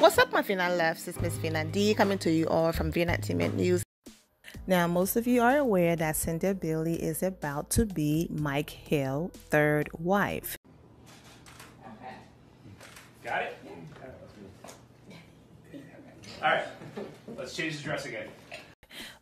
What's up, my Finan loves? It's Miss Finan D coming to you all from Entertainment News. Now, most of you are aware that Cynthia Bailey is about to be Mike Hill's third wife. Okay. Got it? All right, let's change the dress again.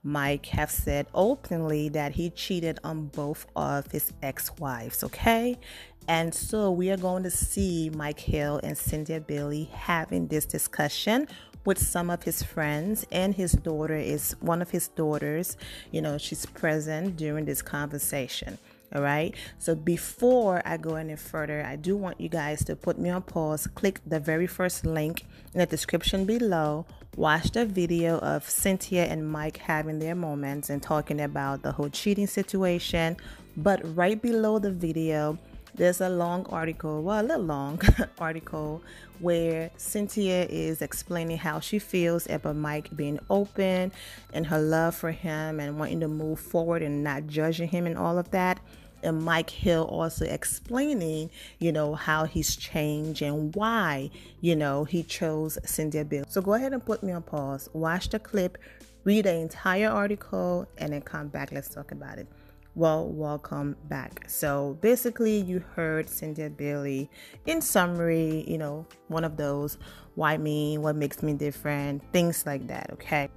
Mike have said openly that he cheated on both of his ex-wives, okay? And so we are going to see Mike Hill and Cynthia Bailey having this discussion with some of his friends, and his daughter is one of his daughters. You know, she's present during this conversation. All right. So before I go any further, I do want you guys to put me on pause, click the very first link in the description below, watch the video of Cynthia and Mike having their moments and talking about the whole cheating situation. But right below the video, there's a long article, well, a little long article, where Cynthia is explaining how she feels about Mike being open and her love for him and wanting to move forward and not judging him and all of that. And Mike Hill also explaining, you know, how he's changed and why, you know, he chose Cynthia Bailey. So go ahead and put me on pause, watch the clip, read the entire article, and then come back. Let's talk about it. Well, welcome back. So basically you heard Cynthia Bailey in summary, you know, one of those, why me, what makes me different, things like that, okay?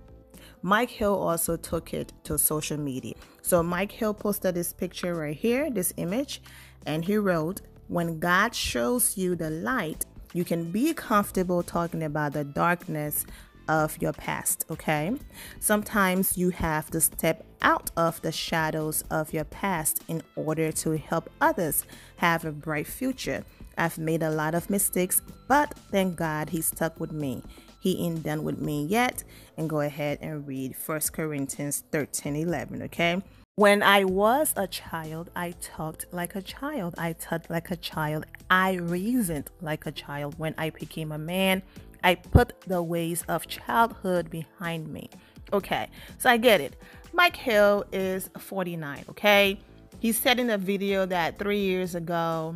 Mike Hill also took it to social media. So Mike Hill posted this picture right here, this image, and he wrote, "When God shows you the light, you can be comfortable talking about the darkness of your past, okay? Sometimes you have to step out of the shadows of your past in order to help others have a bright future. I've made a lot of mistakes, but thank God he stuck with me. He ain't done with me yet." And go ahead and read 1 Corinthians 13:11, okay? "When I was a child, I talked like a child. I thought like a child. I reasoned like a child. When I became a man, I put the ways of childhood behind me." Okay, so I get it. Mike Hill is 49, okay? He said in a video that 3 years ago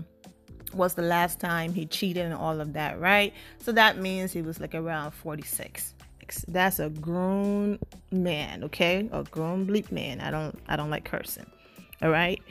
was the last time he cheated and all of that, right? So that means he was like around 46. That's a grown man, okay? A grown bleep man. I don't like cursing. All right?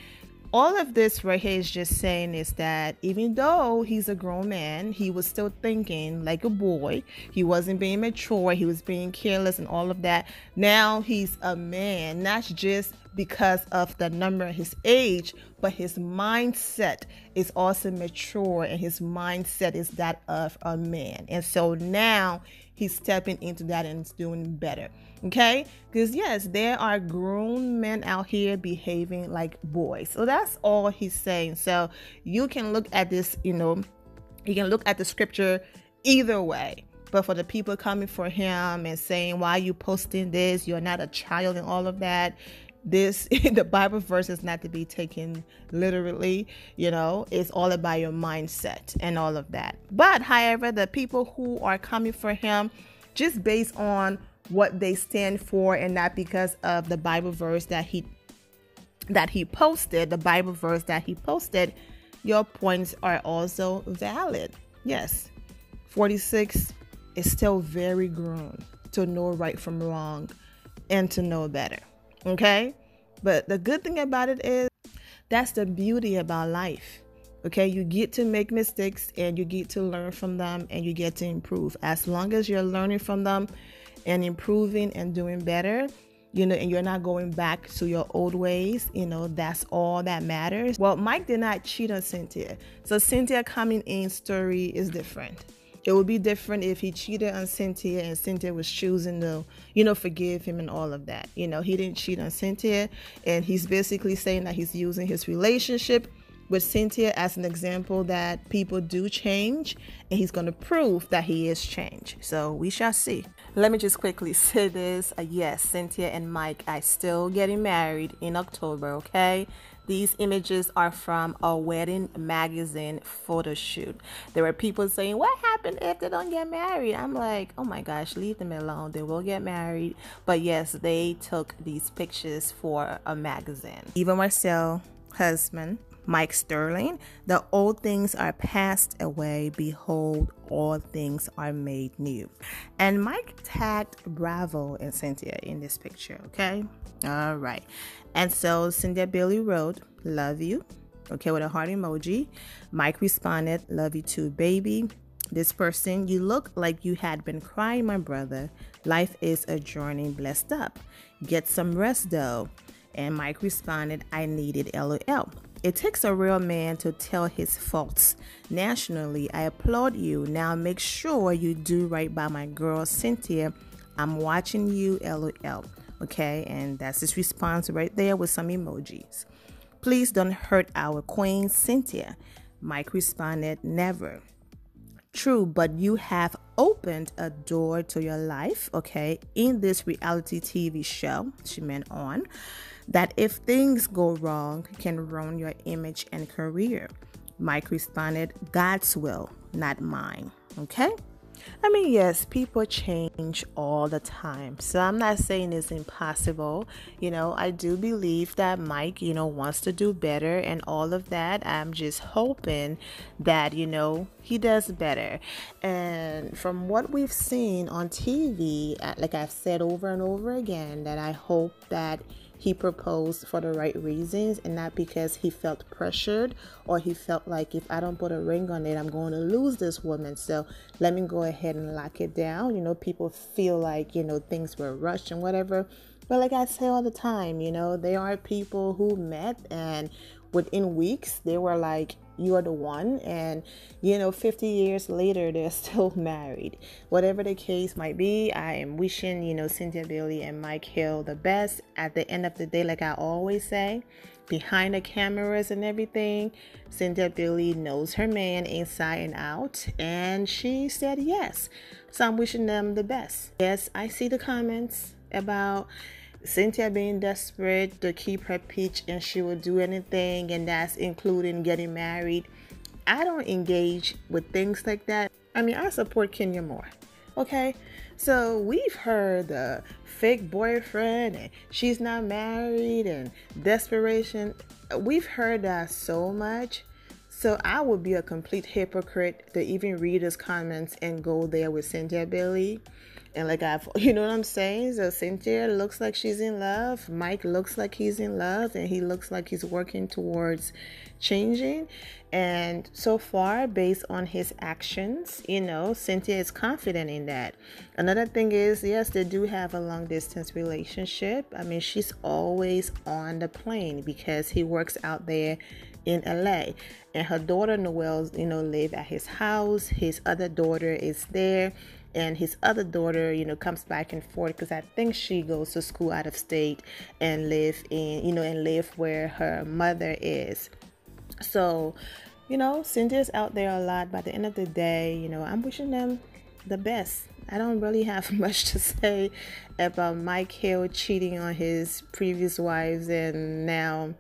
All of this right here is just saying is that even though he's a grown man, he was still thinking like a boy. He wasn't being mature. He was being careless and all of that. Now he's a man, not just because of the number of his age, but his mindset is also mature, and his mindset is that of a man. And so now he's stepping into that and it's doing better. Okay? Because yes, there are grown men out here behaving like boys. So that's all he's saying. So you can look at this, you know, you can look at the scripture either way. But for the people coming for him and saying, "Why are you posting this? You're not a child," and all of that, this the Bible verse is not to be taken literally. You know, it's all about your mindset and all of that. But however, the people who are coming for him just based on what they stand for and not because of the Bible verse that he posted, the Bible verse that he posted, your points are also valid. Yes, 46 is still very grown to know right from wrong and to know better. Okay? But the good thing about it is that's the beauty about life. Okay? You get to make mistakes and you get to learn from them and you get to improve. As long as you're learning from them and improving and doing better, you know, and you're not going back to your old ways, you know, that's all that matters. Well, Mike did not cheat on Cynthia. So Cynthia coming in story is different. It would be different if he cheated on Cynthia and Cynthia was choosing to, you know, forgive him and all of that. You know, he didn't cheat on Cynthia, and he's basically saying that he's using his relationship with Cynthia as an example that people do change, and he's going to prove that he is changed. So we shall see. Let me just quickly say this. Yes, Cynthia and Mike are still getting married in October, okay? These images are from a wedding magazine photo shoot. There were people saying, "What happened if they don't get married?" I'm like, oh my gosh, leave them alone. They will get married. But yes, they took these pictures for a magazine. Eva Marcel, husband, Mike Sterling, the old things are passed away. Behold, all things are made new. And Mike tagged Bravo and Cynthia in this picture, okay? All right. And so Cynthia Bailey wrote, love you, okay, with a heart emoji. Mike responded, love you too, baby. This person, you look like you had been crying, my brother. Life is a journey, blessed up. Get some rest, though. And Mike responded, I need it, LOL. It takes a real man to tell his faults. Nationally, I applaud you. Now make sure you do right by my girl, Cynthia. I'm watching you, LOL. Okay, and that's his response right there with some emojis. Please don't hurt our queen, Cynthia. Mike responded, never. True, but you have opened a door to your life, okay, in this reality TV show, she meant on, that if things go wrong, can ruin your image and career. Mike responded, God's will, not mine, okay? I mean, yes, people change all the time. So I'm not saying it's impossible. I do believe that Mike, wants to do better and all of that. I'm just hoping that, he does better. And from what we've seen on TV, like I've said over and over again, that I hope that he proposed for the right reasons and not because he felt pressured or he felt like if I don't put a ring on it, I'm going to lose this woman. So let me go ahead and lock it down. People feel like, things were rushed and whatever. But like I say all the time, there are people who met and within weeks they were like, you are the one, and 50 years later they're still married. Whatever the case might be, I am wishing Cynthia Bailey and Mike Hill the best. At the end of the day, like I always say, behind the cameras and everything, Cynthia Bailey knows her man inside and out, and she said yes. So I'm wishing them the best. Yes, I see the comments about Cynthia being desperate to keep her peach and she will do anything, and that's including getting married. I don't engage with things like that. I mean, I support Kenya more. Okay? So we've heard the fake boyfriend and she's not married and desperation. We've heard that so much. So I would be a complete hypocrite to even read his comments and go there with Cynthia Bailey. And like you know what I'm saying? So Cynthia looks like she's in love. Mike looks like he's in love, and he looks like he's working towards changing. And so far, based on his actions, Cynthia is confident in that. Another thing is, yes, they do have a long distance relationship. I mean, she's always on the plane because he works out there in LA, and her daughter Noelle, live at his house. His other daughter is there. And his other daughter, comes back and forth because I think she goes to school out of state and live where her mother is. So, Cynthia's out there a lot. By the end of the day, I'm wishing them the best. I don't really have much to say about Mike Hill cheating on his previous wives, and now,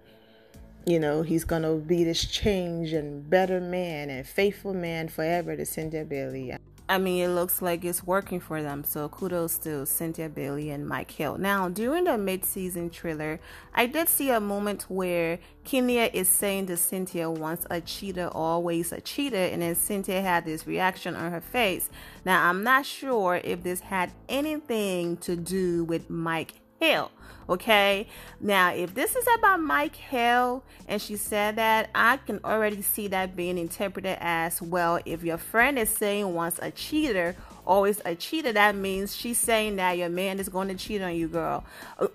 he's going to be this changed and better man and faithful man forever to Cynthia Bailey. I mean, it looks like it's working for them, so kudos to Cynthia Bailey and Mike Hill. Now, during the mid-season trailer, I did see a moment where Kenya is saying to Cynthia, once a cheater, always a cheater, and then Cynthia had this reaction on her face. Now, I'm not sure if this had anything to do with Mike Hill. Okay, now if this is about Mike Hill and she said that, I can already see that being interpreted as, well, if your friend is saying once a cheater, always a cheater, that means she's saying that your man is going to cheat on you, girl,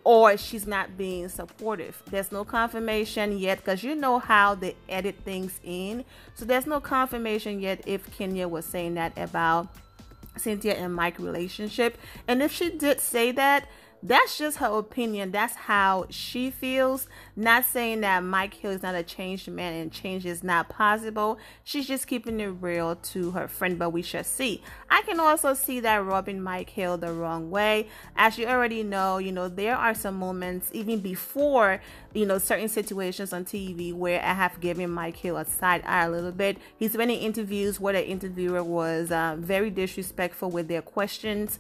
or she's not being supportive. There's no confirmation yet, because you know how they edit things in, so there's no confirmation yet if Kenya was saying that about Cynthia and Mike relationship. And if she did say that, that's just her opinion. That's how she feels. Not saying that Mike Hill is not a changed man and change is not possible. She's just keeping it real to her friend, but we shall see. I can also see that rubbing Mike Hill the wrong way. As you already know, there are some moments even before, certain situations on TV where I have given Mike Hill a side eye a little bit. He's been in interviews where the interviewer was very disrespectful with their questions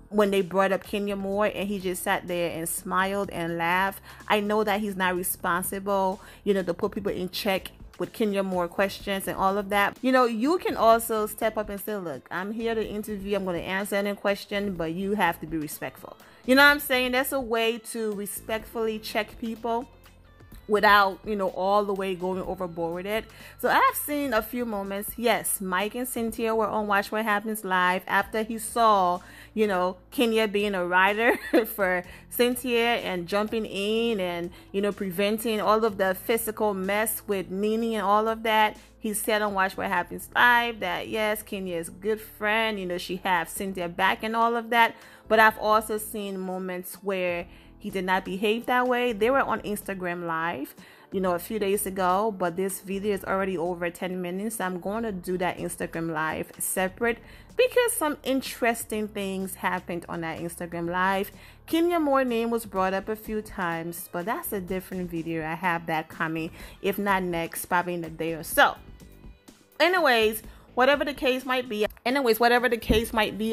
when they brought up Kenya Moore, and he just sat there and smiled and laughed. I know that he's not responsible, to put people in check with Kenya Moore questions and all of that. You know, you can also step up and say, look, I'm here to interview, I'm going to answer any question, but you have to be respectful. You know what I'm saying? That's a way to respectfully check people without, you know, all the way going overboard with it. So I've seen a few moments. Yes, Mike and Cynthia were on Watch What Happens Live after he saw, you know, Kenya being a rider for Cynthia and jumping in and, you know, preventing all of the physical mess with Nene and all of that. He said on Watch What Happens Live that, yes, Kenya is a good friend. You know, she has Cynthia back and all of that. But I've also seen moments where he did not behave that way. They were on Instagram Live, you know, a few days ago, but this video is already over 10 minutes. So I'm going to do that Instagram Live separate because some interesting things happened on that Instagram Live. Kenya Moore name was brought up a few times, but that's a different video. I have that coming, if not next, probably in a day or so. Anyways, whatever the case might be,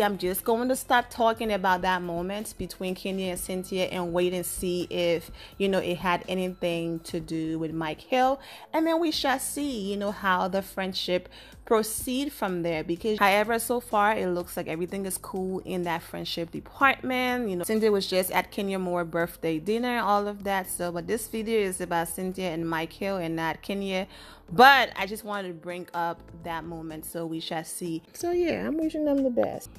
I'm just going to stop talking about that moment between Kenya and Cynthia and wait and see if, you know, it had anything to do with Mike Hill. And then we shall see, you know, how the friendship proceed from there, because however, so far it looks like everything is cool in that friendship department. You know, Cynthia was just at Kenya Moore birthday dinner, all of that. So, but this video is about Cynthia and Mike Hill and not Kenya. But I just wanted to bring up that moment, so we shall see. So yeah, I'm wishing them the best.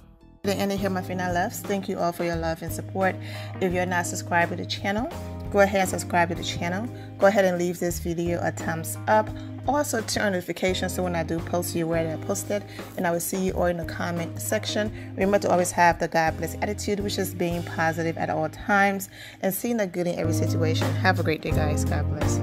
The end of here, my final loves. Thank you all for your love and support. If you're not subscribed to the channel, go ahead and subscribe to the channel. Go ahead and leave this video a thumbs up. Also turn on notifications so when I do post, you're aware that I posted. And I will see you all in the comment section. Remember to always have the God bless attitude, which is being positive at all times and seeing the good in every situation. Have a great day, guys. God bless.